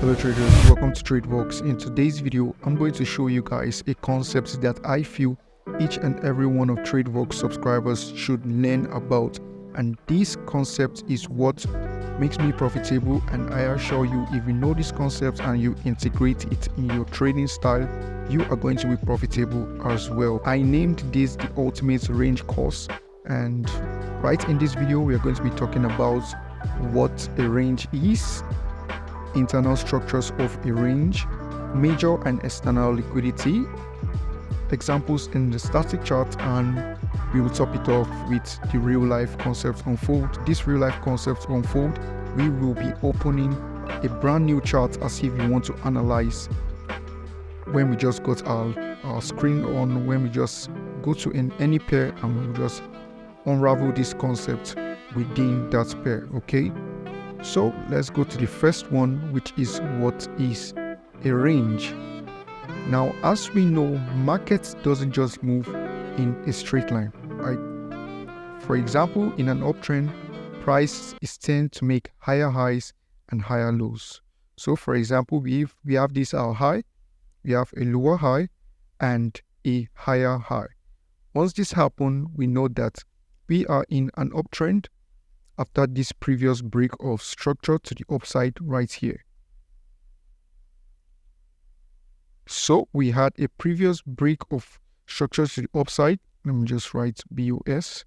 Hello traders, welcome to TradeVox. In today's video, I'm going to show you guys a concept that I feel each and every one of TradeVox subscribers should learn about. And this concept is what makes me profitable, and I assure you, if you know this concept and you integrate it in your trading style, you are going to be profitable as well. I named this the ultimate range course, and right in this video, we are going to be talking about what a range is, internal structures of a range, major and external liquidity, examples in the static chart, and we will top it off with the real life concepts unfold. This real life concepts unfold, we will be opening a brand new chart as if you want to analyze when we just got our screen on, when we just go to any pair and we'll just unravel this concept within that pair. Okay, so let's go to the first one, which is what is a range. Now, as we know, markets doesn't just move in a straight line, right? For example, in an uptrend, price is tend to make higher highs and higher lows. So for example, we have this our high, we have a lower high and a higher high. Once this happens, we know that we are in an uptrend after this previous break of structure to the upside right here. So we had a previous break of structure to the upside. Let me just write BOS.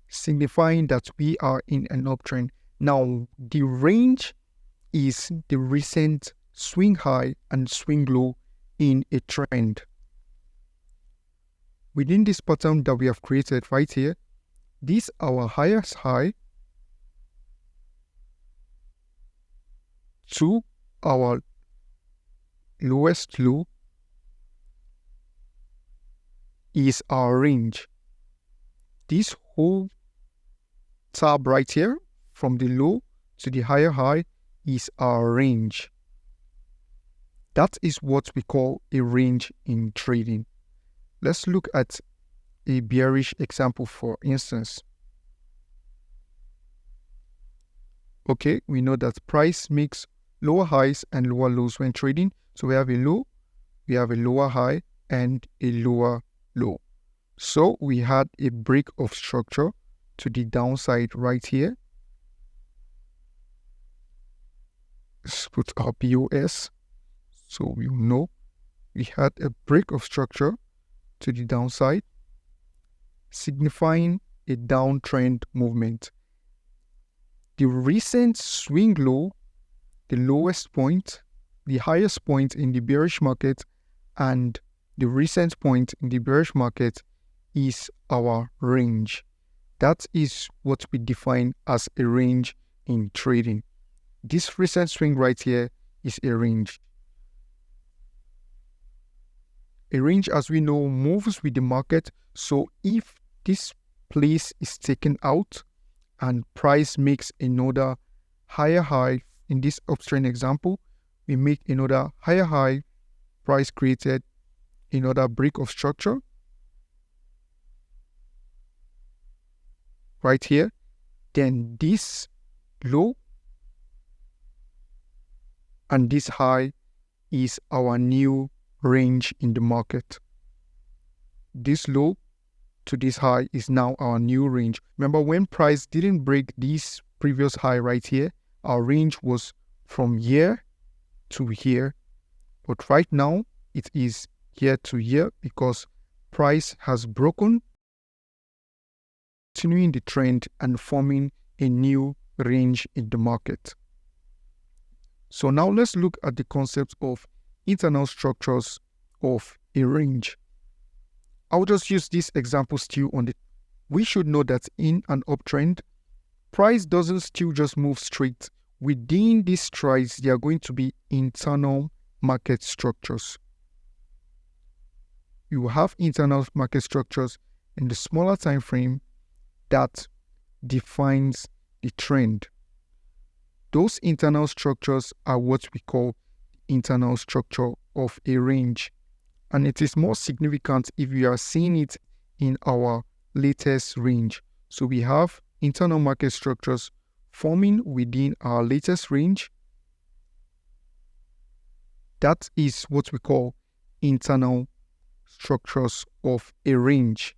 Signifying that we are in an uptrend. Now, the range is the recent swing high and swing low in a trend. Within this pattern that we have created right here, this our highest high to our lowest low is our range. This whole tab right here from the low to the higher high is our range. That is what we call a range in trading. Let's look at a bearish example, for instance. Okay, we know that price makes lower highs and lower lows when trading. So we have a low, we have a lower high and a lower low. So we had a break of structure to the downside right here. Let's put our BOS. So we know we had a break of structure to the downside, signifying a downtrend movement. The recent swing low, the lowest point, the highest point in the bearish market, and the recent point in the bearish market is our range. That is what we define as a range in trading. This recent swing right here is a range. A range, as we know, moves with the market. So if this place is taken out and price makes another higher high, in this uptrend example, we make another higher high, price created another break of structure right here, then this low and this high is our new range in the market. This low to this high is now our new range. Remember, when price didn't break this previous high right here, our range was from here to here. But right now, it is here to here because price has broken, continuing the trend and forming a new range in the market. So now let's look at the concept of internal structures of a range. I'll just use this example still on it. We should know that in an uptrend, price doesn't still just move straight. Within these strides, there are going to be internal market structures. You will have internal market structures in the smaller time frame that defines the trend. Those internal structures are what we call internal structure of a range. And it is more significant if we are seeing it in our latest range. So we have internal market structures forming within our latest range. That is what we call internal structures of a range.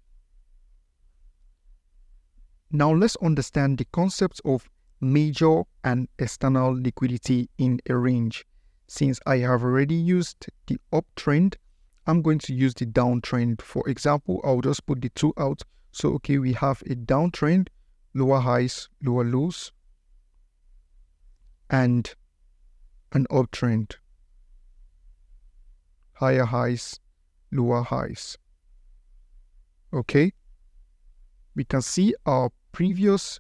Now let's understand the concept of major and external liquidity in a range. Since I have already used the uptrend, I'm going to use the downtrend. For example, I'll just put the two out. So, okay, we have a downtrend, lower highs, lower lows, and an uptrend, higher highs, lower highs. Okay, we can see our previous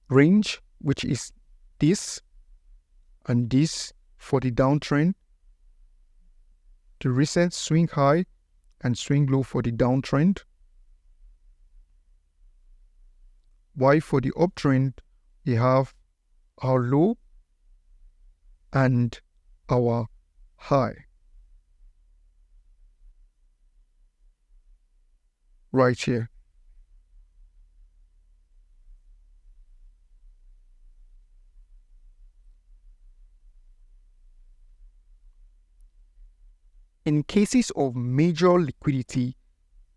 range, which is this and this for the downtrend, the recent swing high and swing low for the downtrend. While for the uptrend, we have our low and our high right here. In cases of major liquidity,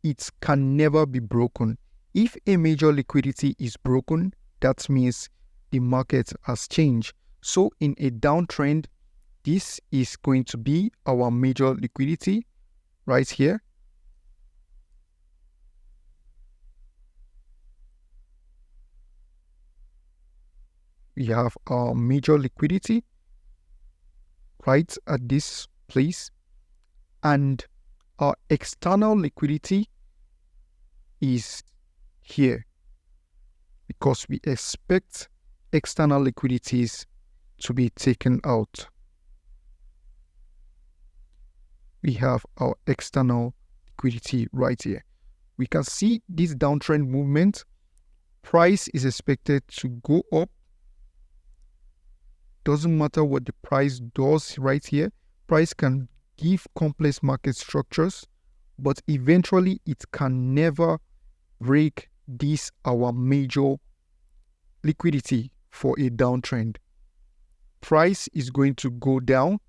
it can never be broken. If a major liquidity is broken, that means the market has changed. So in a downtrend, this is going to be our major liquidity right here. We have our major liquidity right at this place, and our external liquidity is here because we expect external liquidities to be taken out. We have our external liquidity right here. We can see this downtrend movement. Price is expected to go up. Doesn't matter what the price does right here. Price can give complex market structures, but eventually it can never break this our major liquidity for a downtrend. Price is going to go down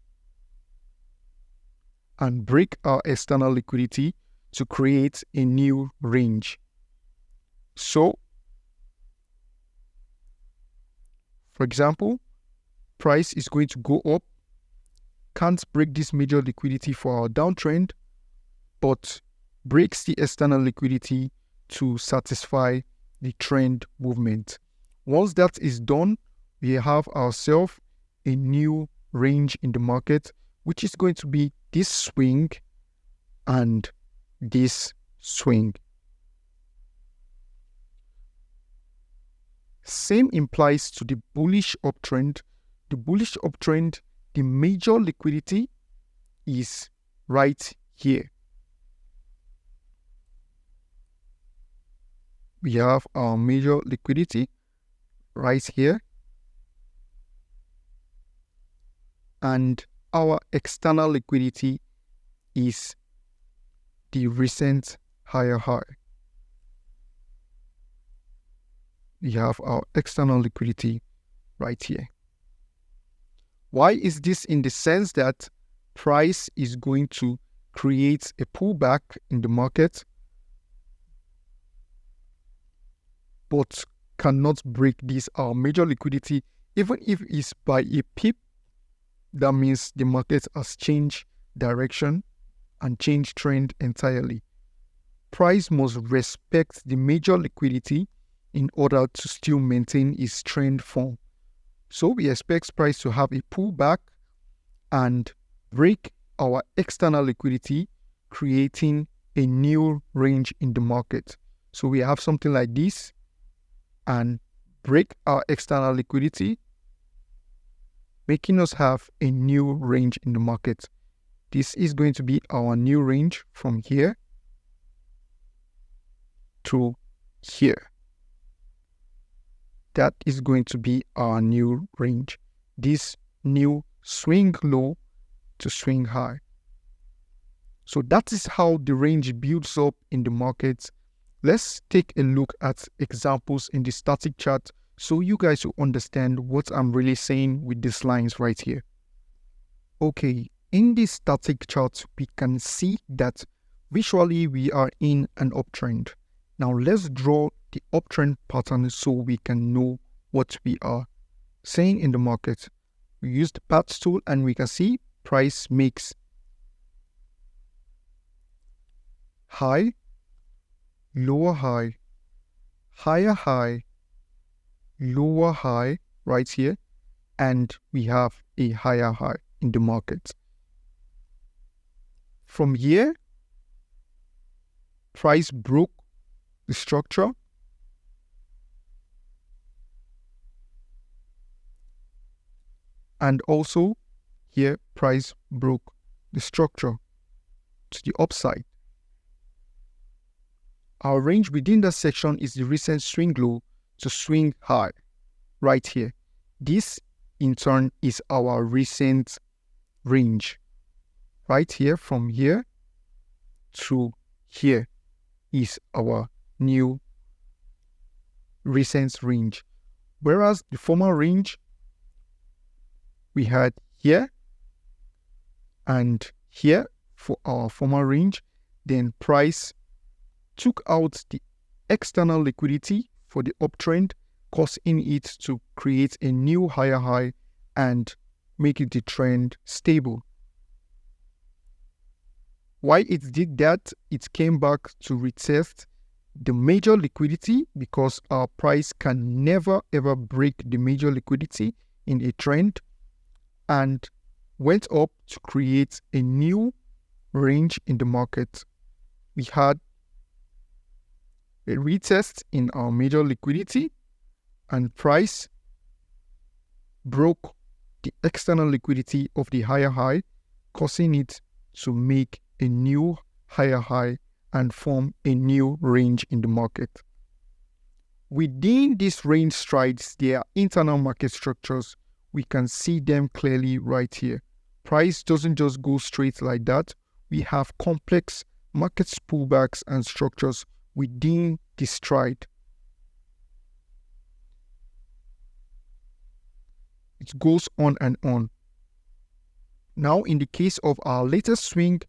and break our external liquidity to create a new range. So, for example, price is going to go up, can't break this major liquidity for our downtrend, but breaks the external liquidity to satisfy the trend movement. Once that is done, we have ourselves a new range in the market, which is going to be this swing and this swing. Same implies to the bullish uptrend. The bullish uptrend, the major liquidity is right here. We have our major liquidity right here, and our external liquidity is the recent higher high. We have our external liquidity right here. Why is this? In the sense that price is going to create a pullback in the market, but cannot break this our major liquidity, even if it's by a pip. That means the market has changed direction and changed trend entirely. Price must respect the major liquidity in order to still maintain its trend form. So we expect price to have a pullback and break our external liquidity, creating a new range in the market. So we have something like this and break our external liquidity, making us have a new range in the market. This is going to be our new range from here to here. That is going to be our new range. This new swing low to swing high. So that is how the range builds up in the market Let's take a look at examples in the static chart so you guys will understand what I'm really saying with these lines right here. Okay, in this static chart, we can see that visually we are in an uptrend. Now let's draw the uptrend pattern so we can know what we are saying in the market. We use the path tool and we can see price makes high, lower high, higher high, lower high right here, and we have a higher high in the market. From here, price broke the structure and also here price broke the structure to the upside. Our range within that section is the recent swing low to swing high right here. This in turn is our recent range right here. From here to here is our new recent range, whereas the former range we had here and here for our former range. Then price took out the external liquidity for the uptrend, causing it to create a new higher high and make the trend stable. Why it did that? It came back to retest the major liquidity, because our price can never ever break the major liquidity in a trend, and went up to create a new range in the market. We had a retest in our major liquidity and price broke the external liquidity of the higher high, causing it to make a new higher high and form a new range in the market. Within these range strides, there are internal market structures. We can see them clearly right here. Price doesn't just go straight like that. We have complex market pullbacks and structures within this stride. It goes on and on. Now, in the case of our latest swing,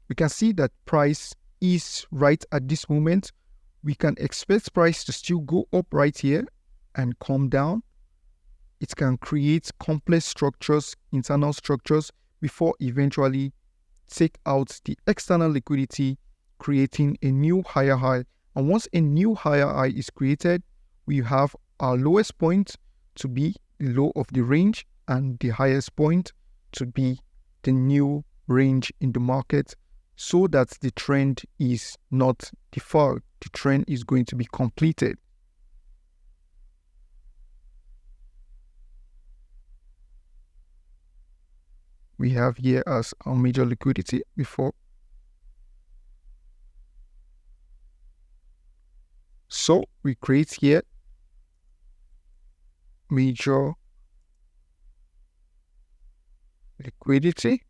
we can see that price is right at this moment. We can expect price to still go up right here and come down. It can create complex structures, internal structures, before eventually take out the external liquidity, creating a new higher high. And once a new higher high is created, we have our lowest point to be the low of the range and the highest point to be the new range in the market, so that the trend is not deferred. The trend is going to be completed. We have here as our major liquidity before. So we create here major liquidity,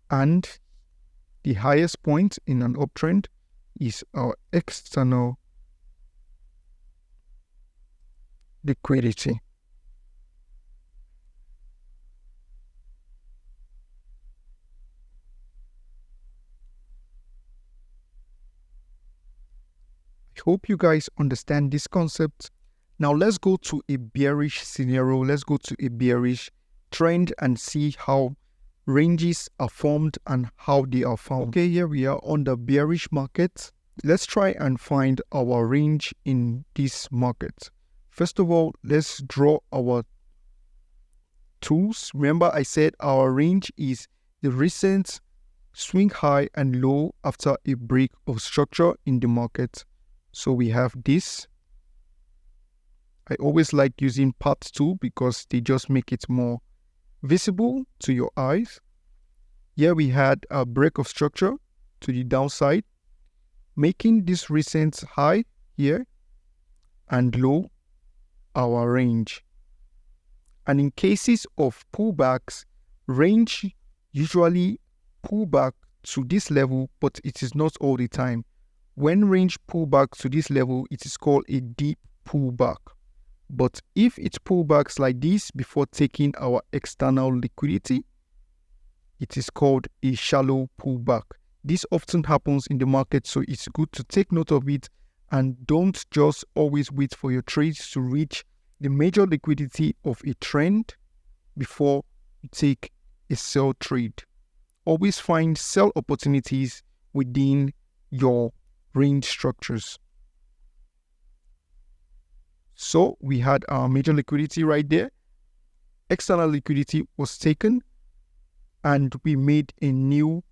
and the highest point in an uptrend is our external liquidity. I hope you guys understand this concept. Now let's go to a bearish scenario. Let's go to a bearish trend and see how ranges are formed and how they are found. Okay, here we are on the bearish market. Let's try and find our range in this market. First of all, let's draw our tools. Remember, I said our range is the recent swing high and low after a break of structure in the market. So we have this. I always like using path tool because they just make it more visible to your eyes. Here we had a break of structure to the downside, making this recent high here and low our range. And in cases of pullbacks, range usually pull back to this level, but it is not all the time. When range pull back to this level, it is called a deep pullback. But if it pullbacks like this before taking our external liquidity, it is called a shallow pullback. This often happens in the market, so it's good to take note of it and don't just always wait for your trades to reach the major liquidity of a trend before you take a sell trade. Always find sell opportunities within your range structures. So we had our major liquidity right there. External liquidity was taken and we made a new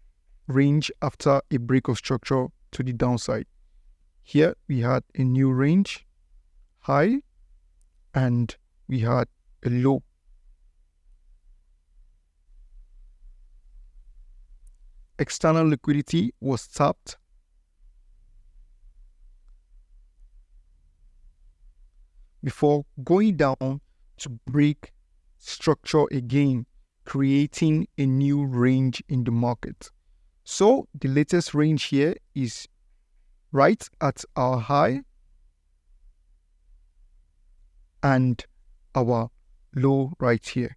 range after a break of structure to the downside. Here we had a new range high and we had a low. External liquidity was tapped before going down to break structure again, creating a new range in the market. So the latest range here is right at our high and our low right here.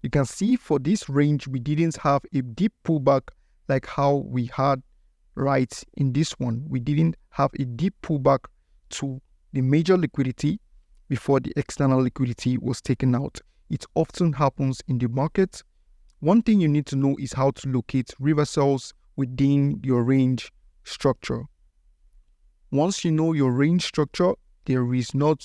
You can see for this range, we didn't have a deep pullback like how we had right in this one. We didn't have a deep pullback to the major liquidity before the external liquidity was taken out. It often happens in the market. One thing you need to know is how to locate reversals within your range structure. Once you know your range structure, there is not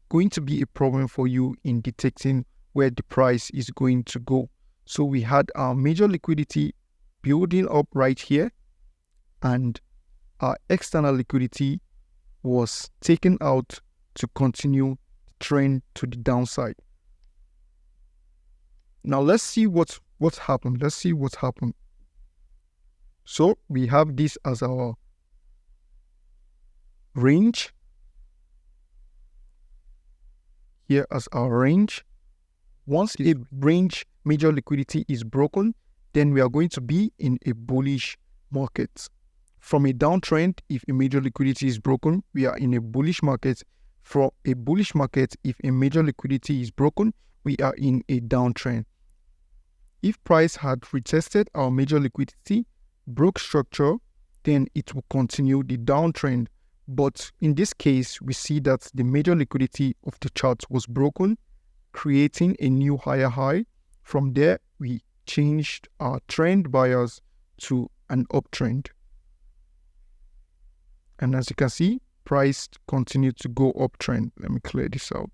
going to be a problem for you in detecting where the price is going to go. So we had our major liquidity building up right here and our external liquidity was taken out to continue the trend to the downside. Now let's see what's happened. Let's see what's happened. So we have this as our range. Here as our range. Once a range major liquidity is broken, then we are going to be in a bullish market. From a downtrend, if a major liquidity is broken, we are in a bullish market. From a bullish market, if a major liquidity is broken, we are in a downtrend. If price had retested our major liquidity, broke structure, then it will continue the downtrend. But in this case, we see that the major liquidity of the chart was broken, creating a new higher high. From there, we changed our trend bias to an uptrend. And as you can see, price continued to go uptrend. Let me clear this out.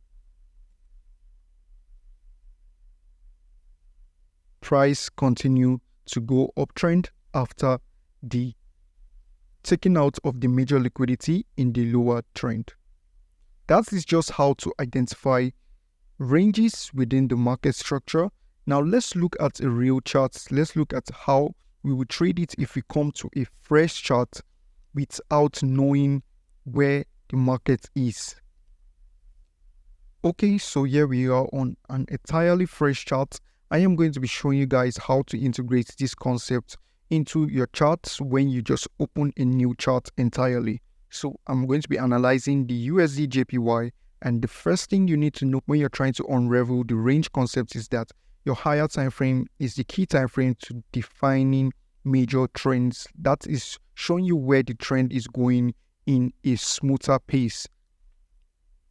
Price continued to go uptrend after the taking out of the major liquidity in the lower trend. That is just how to identify ranges within the market structure. Now let's look at a real chart. Let's look at how we would trade it if we come to a fresh chart without knowing where the market is. Okay, so here we are on an entirely fresh chart. I am going to be showing you guys how to integrate this concept into your charts when you just open a new chart entirely. So I'm going to be analyzing the USD JPY, and the first thing you need to know when you're trying to unravel the range concept is that your higher time frame is the key time frame to defining major trends. That is showing you where the trend is going in a smoother pace.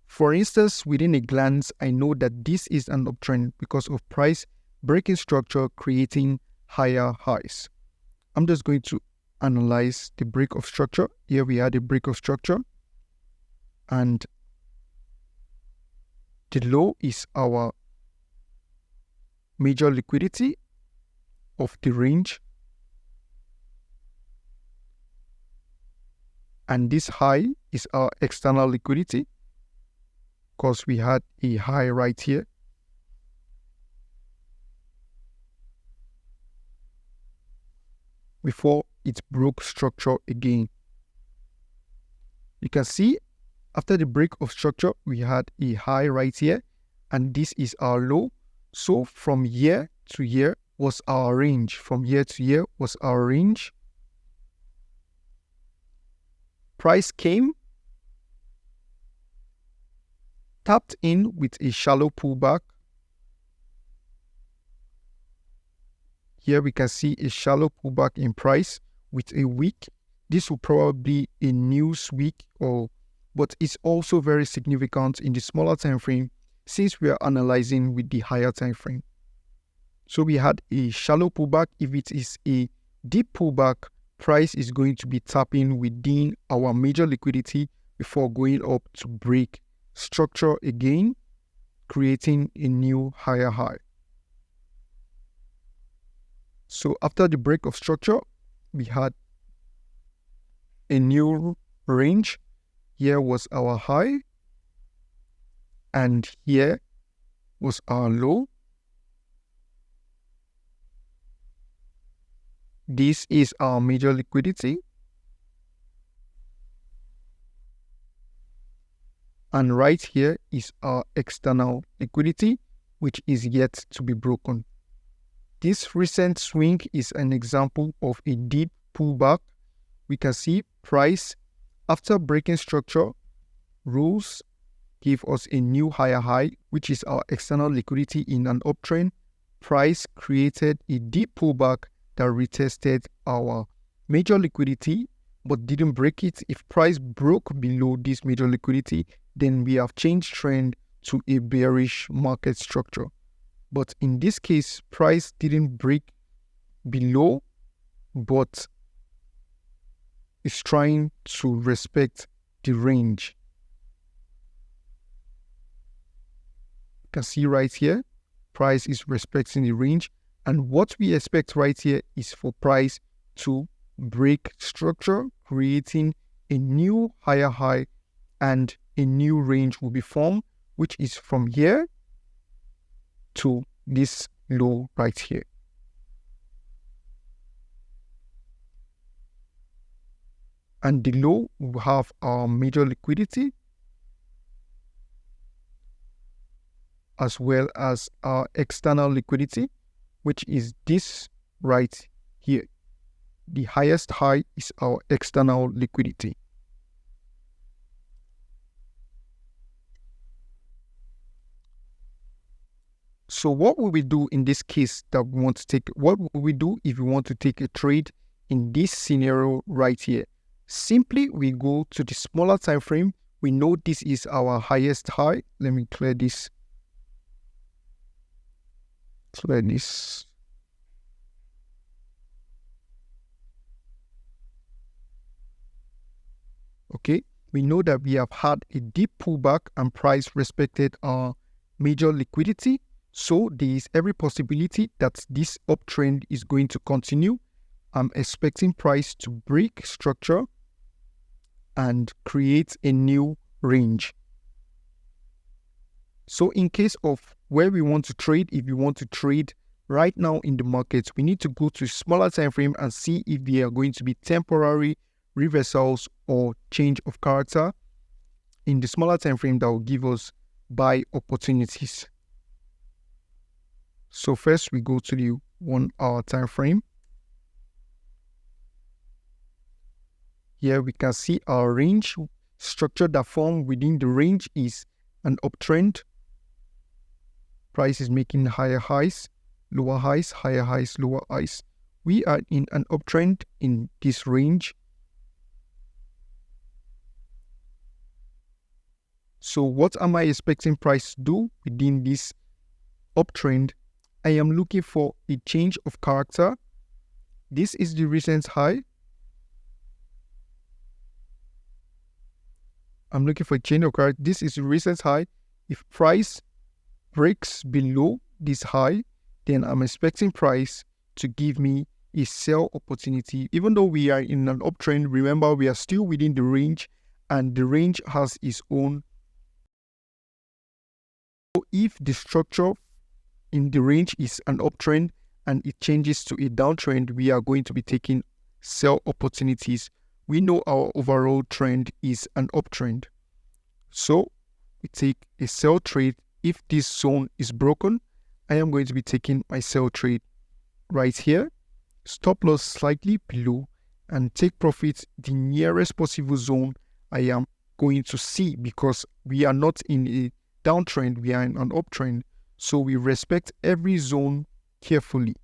For instance, within a glance, I know that this is an uptrend because of price breaking structure creating higher highs. I'm just going to analyze the break of structure. Here we had a break of structure and the low is our major liquidity of the range, and this high is our external liquidity because we had a high right here. Before it broke structure again. You can see after the break of structure, we had a high right here, and this is our low. So from here to here was our range. From here to here was our range. Price came, tapped in with a shallow pullback. Here we can see a shallow pullback in price with a wick. This will probably be a news week, but it's also very significant in the smaller time frame since we are analyzing with the higher time frame. So we had a shallow pullback. If it is a deep pullback, price is going to be tapping within our major liquidity before going up to break structure again, creating a new higher high. So after the break of structure, we had a new range. Here was our high, and here was our low. This is our major liquidity. And right here is our external liquidity, which is yet to be broken. This recent swing is an example of a deep pullback. We can see price, after breaking structure, rules give us a new higher high, which is our external liquidity in an uptrend. Price created a deep pullback that retested our major liquidity but didn't break it. If price broke below this major liquidity, then we have changed trend to a bearish market structure. But in this case, price didn't break below, but is trying to respect the range. You can see right here, price is respecting the range. And what we expect right here is for price to break structure, creating a new higher high, and a new range will be formed, which is from here to this low right here. And the low will have our major liquidity as well as our external liquidity, which is this right here. The highest high is our external liquidity. So what will we do in this case that we want to take? What will we do if we want to take a trade in this scenario right here? Simply, we go to the smaller time frame. We know this is our highest high. Let me clear this. Clear this. Okay, we know that we have had a deep pullback and price respected our major liquidity. So there is every possibility that this uptrend is going to continue. I'm expecting price to break structure and create a new range. So in case of where we want to trade, if you want to trade right now in the market, we need to go to smaller time frame and see if they are going to be temporary reversals or change of character in the smaller time frame that will give us buy opportunities. So first we go to the 1 hour time frame. Here we can see our range structure that formed within the range is an uptrend. Price is making higher highs, lower highs, higher highs, lower highs. We are in an uptrend in this range. So what am I expecting price to do within this uptrend? I am looking for a change of character. This is the recent high. I'm looking for a change of character. This is the recent high. If price breaks below this high, then I'm expecting price to give me a sell opportunity. Even though we are in an uptrend, remember we are still within the range, and the range has its own. So if the structure in the range is an uptrend and it changes to a downtrend, we are going to be taking sell opportunities. We know our overall trend is an uptrend. So we take a sell trade. If this zone is broken, I am going to be taking my sell trade. right here, stop loss slightly below, and take profit the nearest possible zone I am going to see, because we are not in a downtrend, we are in an uptrend. So we respect every zone carefully.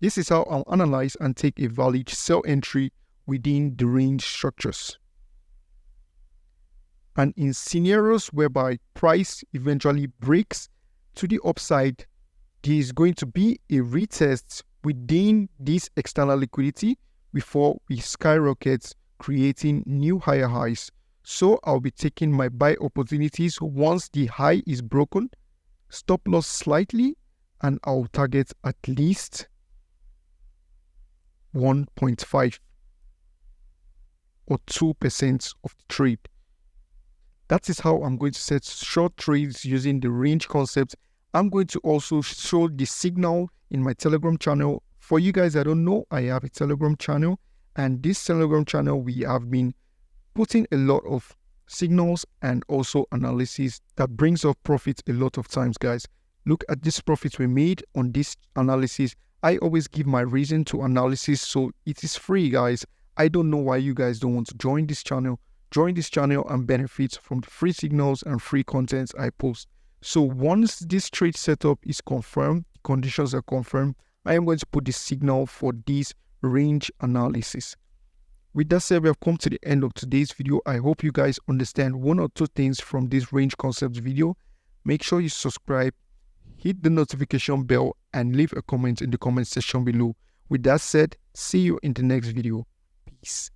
This is how I'll analyze and take a valid sell entry within the range structures. And in scenarios whereby price eventually breaks to the upside, there is going to be a retest within this external liquidity before we skyrocket, creating new higher highs. So I'll be taking my buy opportunities once the high is broken, stop loss slightly, and I'll target at least 1.5 or 2% of the trade. That is how I'm going to set short trades using the range concept. I'm going to also show the signal in my Telegram channel. For you guys that don't know, I have a Telegram channel, and this Telegram channel, we have been putting a lot of signals and also analysis that brings up profits a lot of times, guys. Look at this profit we made on this analysis. I always give my reason to analysis, so it is free, guys. I don't know why you guys don't want to join this channel. Join this channel and benefit from the free signals and free contents I post. So once this trade setup is confirmed, conditions are confirmed, I am going to put the signal for this range analysis. With that said, we have come to the end of today's video. I hope you guys understand one or two things from this range concepts video. Make sure you subscribe, hit the notification bell, and leave a comment in the comment section below. With that said, see you in the next video. Peace.